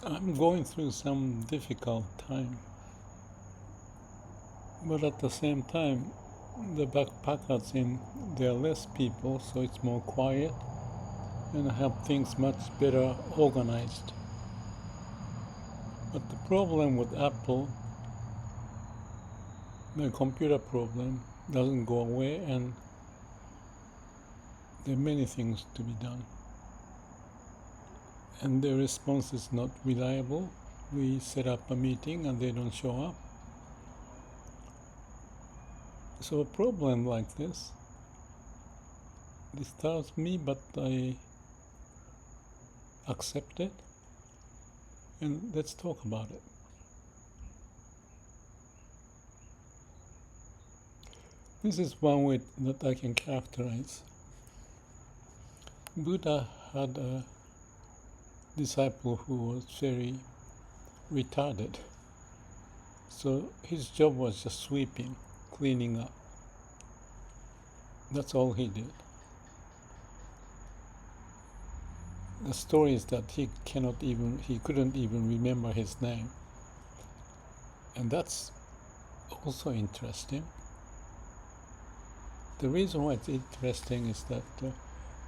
I'm going through some difficult time, but at the same time, the backpackers there are less people, so it's more quiet, and I have things much better organized. But the problem with Apple, the computer problem, doesn't go away, and there are many things to be done. And the response is not reliable. We set up a meeting and they don't show up. So a problem like this disturbs me, but I accept it, and let's talk about it. This is one way that I can characterize. Buddha had a disciple who was very retarded. So his job was just sweeping, cleaning up. That's all he did. The story is that he couldn't even remember his name. And that's also interesting. The reason why it's interesting is that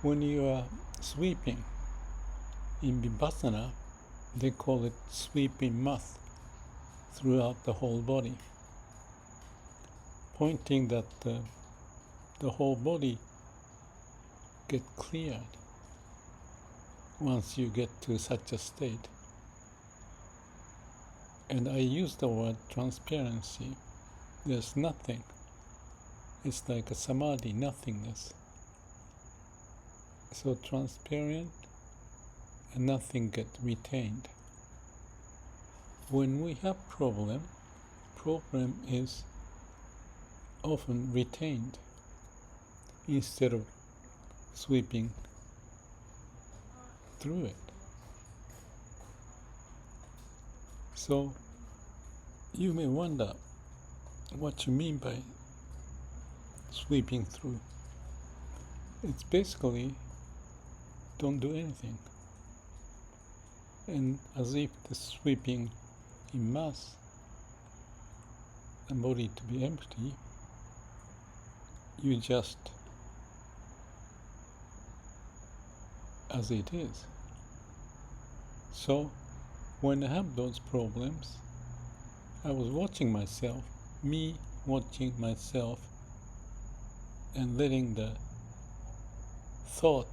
when you are sweeping in Vipassana, they call it sweeping math throughout the whole body, pointing that the whole body get cleared once you get to such a state. And I use the word transparency. There's nothing. It's like a samadhi, nothingness. So transparent and nothing get retained. When we have problem is often retained instead of sweeping through it. So you may wonder what you mean by sweeping through. It's basically don't do anything. And as if the sweeping in mass, the body to be empty, you just as it is. So when I have those problems, I was watching myself, and letting the thought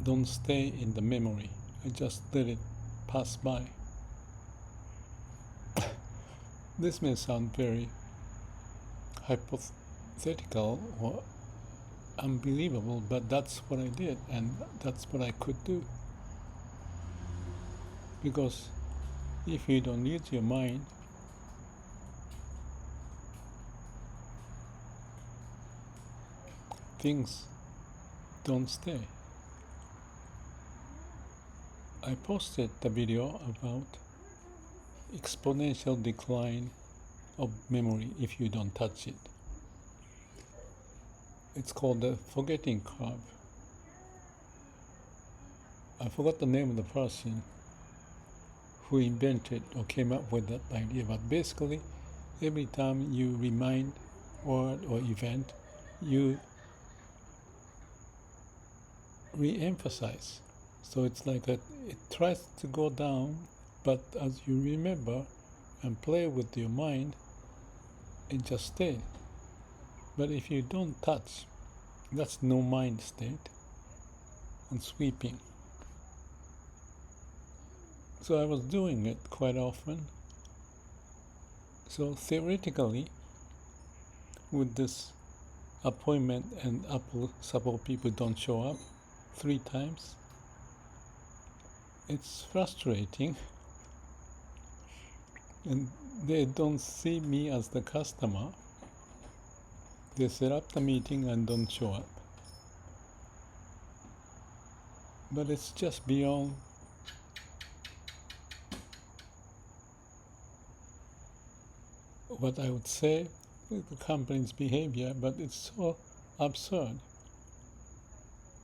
don't stay in the memory. I just let it pass by. This may sound very hypothetical or unbelievable, but that's what I did, and that's what I could do. Because if you don't use your mind, things don't stay. I posted the video about exponential decline of memory if you don't touch it. It's called the forgetting curve. I forgot the name of the person who invented or came up with that idea, but basically every time you remind word or event, you re-emphasize. So it's like it tries to go down, but as you remember and play with your mind, it just stays. But if you don't touch, that's no mind state and sweeping. So I was doing it quite often. So theoretically, with this appointment and Apple support people don't show up 3 times, it's frustrating, and they don't see me as the customer. They set up the meeting and don't show up. But it's just beyond what I would say with the company's behavior, but it's so absurd.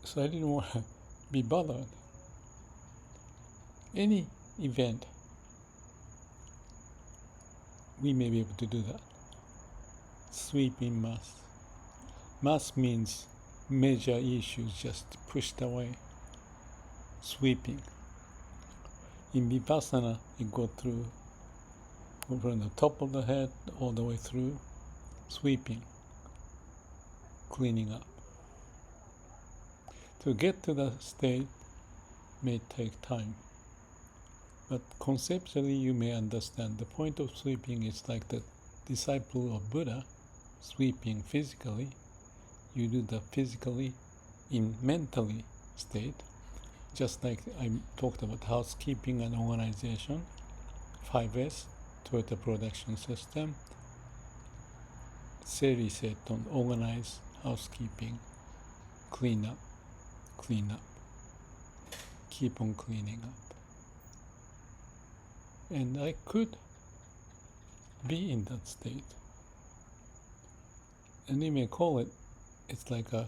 So I didn't want to be bothered. Any event, we may be able to do that. Sweeping mass. Mass means major issues just pushed away. Sweeping. In Vipassana, you go through from the top of the head all the way through, sweeping, cleaning up. To get to the state may take time, but conceptually you may understand the point of sweeping is like the disciple of Buddha sweeping physically. You do the physically in mentally state, just like I talked about housekeeping and organization, 5S, Toyota production system, Seri Seton, organize, housekeeping, clean up, keep on cleaning up. And I could be in that state. And you may call it, it's like a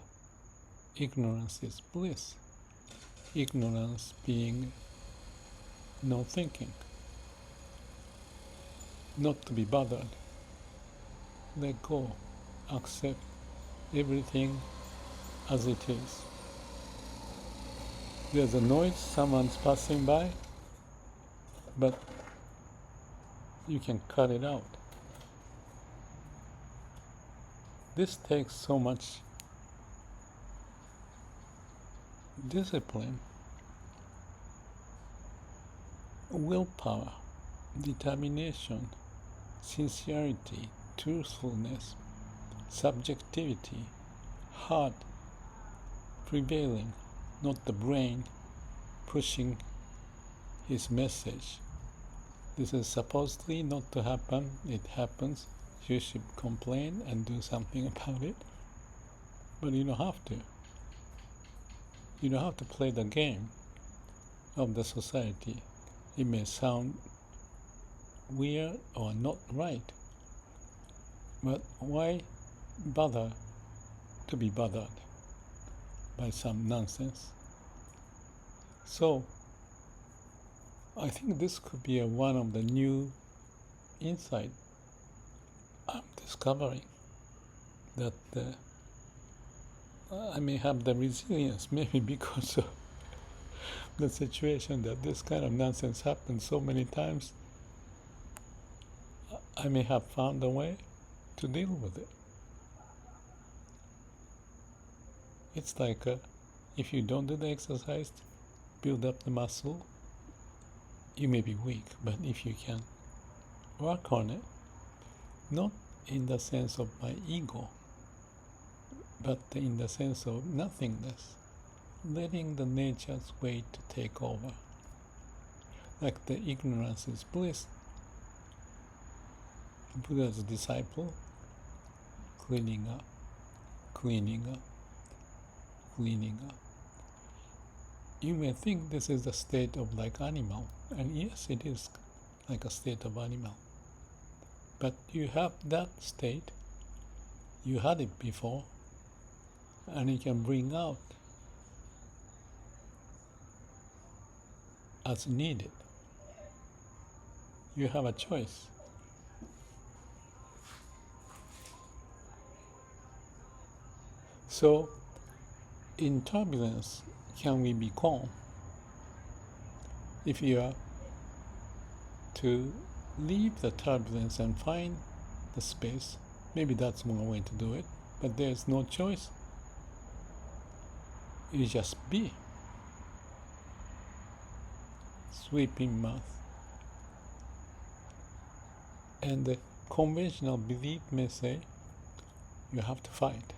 ignorance is bliss. Ignorance being no thinking. Not to be bothered. Let go. Accept everything as it is. There's a noise, someone's passing by, but you can cut it out. This takes so much discipline, willpower, determination, sincerity, truthfulness, subjectivity, heart prevailing, not the brain pushing his message. This is supposedly not to happen. It happens. You should complain and do something about it. But you don't have to. You don't have to play the game of the society. It may sound weird or not right. But why bother to be bothered by some nonsense? So, I think this could be one of the new insight I'm discovering, that I may have the resilience, maybe because of the situation that this kind of nonsense happens so many times. I may have found a way to deal with it. It's like if you don't do the exercise, build up the muscle, you may be weak, but if you can work on it, not in the sense of my ego, but in the sense of nothingness, letting the nature's way to take over. Like the ignorance is bliss. Buddha's disciple, cleaning up. You may think this is a state of like animal, and yes, it is like a state of animal. But you have that state, you had it before, and you can bring out as needed. You have a choice. So, in turbulence, can we be calm? If you are to leave the turbulence and find the space, maybe that's one way to do it, but there's no choice. You just be. Sweeping mouth. And the conventional belief may say you have to fight,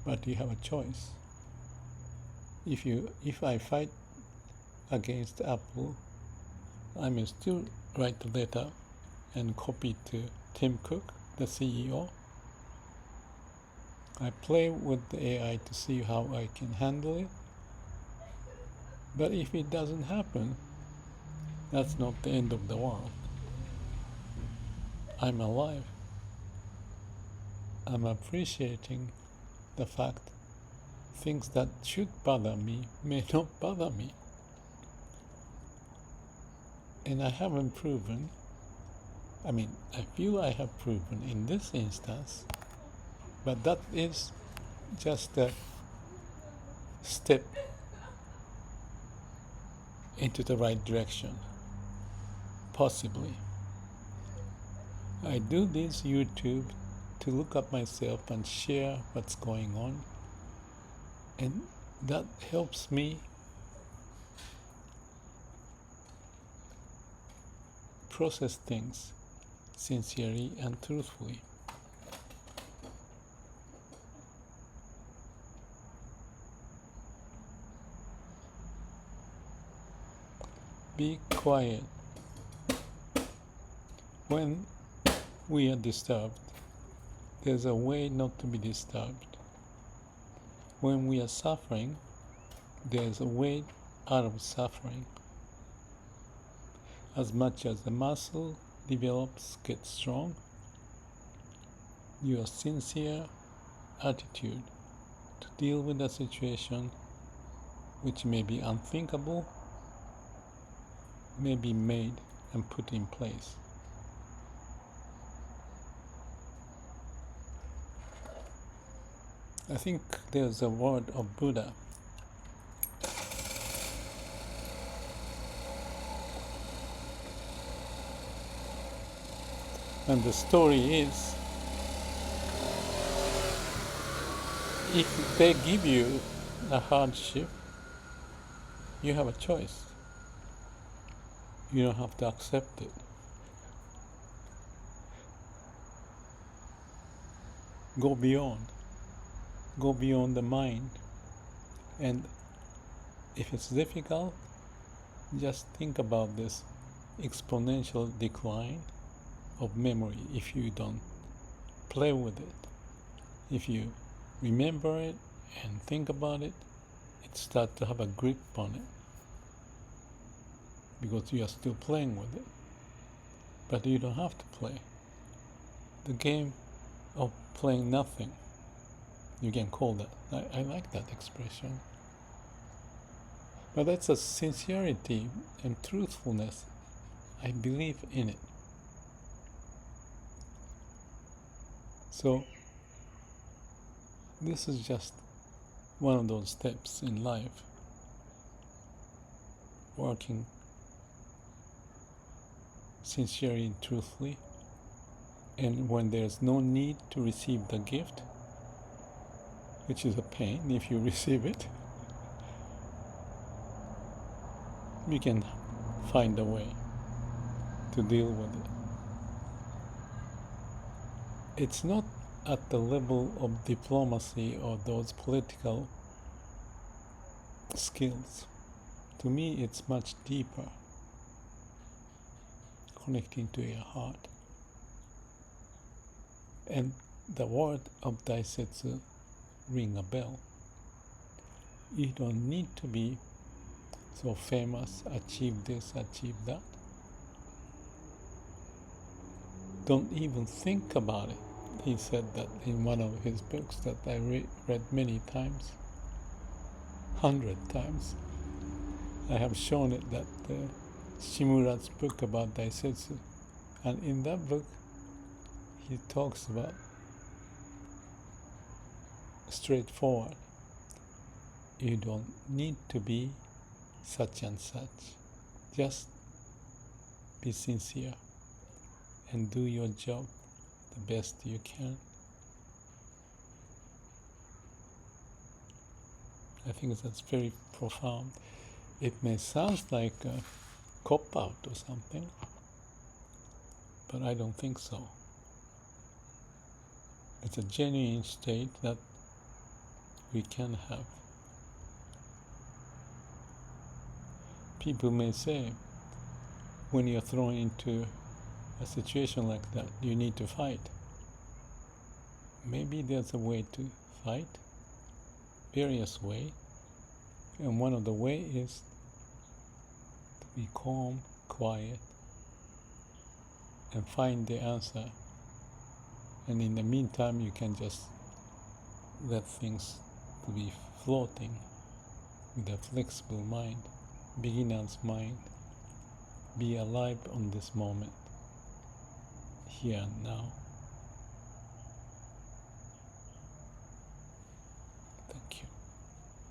but you have a choice. If I fight against Apple, I may still write the letter and copy to Tim Cook, the CEO. I play with the AI to see how I can handle it. But if it doesn't happen, that's not the end of the world. I'm alive. I'm appreciating the fact things that should bother me may not bother me. And I haven't proven, I feel I have proven in this instance, but that is just a step into the right direction, possibly. I do this YouTube to look at myself and share what's going on, and that helps me process things sincerely and truthfully. Be quiet. When we are disturbed, there's a way not to be disturbed. When we are suffering, there's a way out of suffering. As much as the muscle develops, gets strong, your sincere attitude to deal with a situation which may be unthinkable may be made and put in place. I think there's a word of Buddha. And the story is, if they give you a hardship, you have a choice. You don't have to accept it. Go beyond the mind. And if it's difficult, just think about this exponential decline of memory if you don't play with it. If you remember it and think about it, it starts to have a grip on it because you are still playing with it. But you don't have to play. The game of playing nothing, you can call that. I like that expression. But that's a sincerity and truthfulness. I believe in it. So this is just one of those steps in life, working sincerely and truthfully, and when there's no need to receive the gift, which is a pain if you receive it, you can find a way to deal with it. It's not at the level of diplomacy or those political skills. To me, it's much deeper, connecting to your heart. And the word of Daisetz ring a bell. You don't need to be so famous, achieve this, achieve that. Don't even think about it. He said that in one of his books that I read many times, 100 times. I have shown it that Shimura's book about Daisetz, and in that book he talks about straightforward. You don't need to be such and such. Just be sincere and do your job the best you can. I think that's very profound. It may sound like a cop-out or something, but I don't think so. It's a genuine state that we can have. People may say, when you're thrown into a situation like that, you need to fight. Maybe there's a way to fight, various ways, and one of the ways is to be calm, quiet, and find the answer. And in the meantime, you can just let things to be floating with a flexible mind, beginner's mind, be alive on this moment, here and now.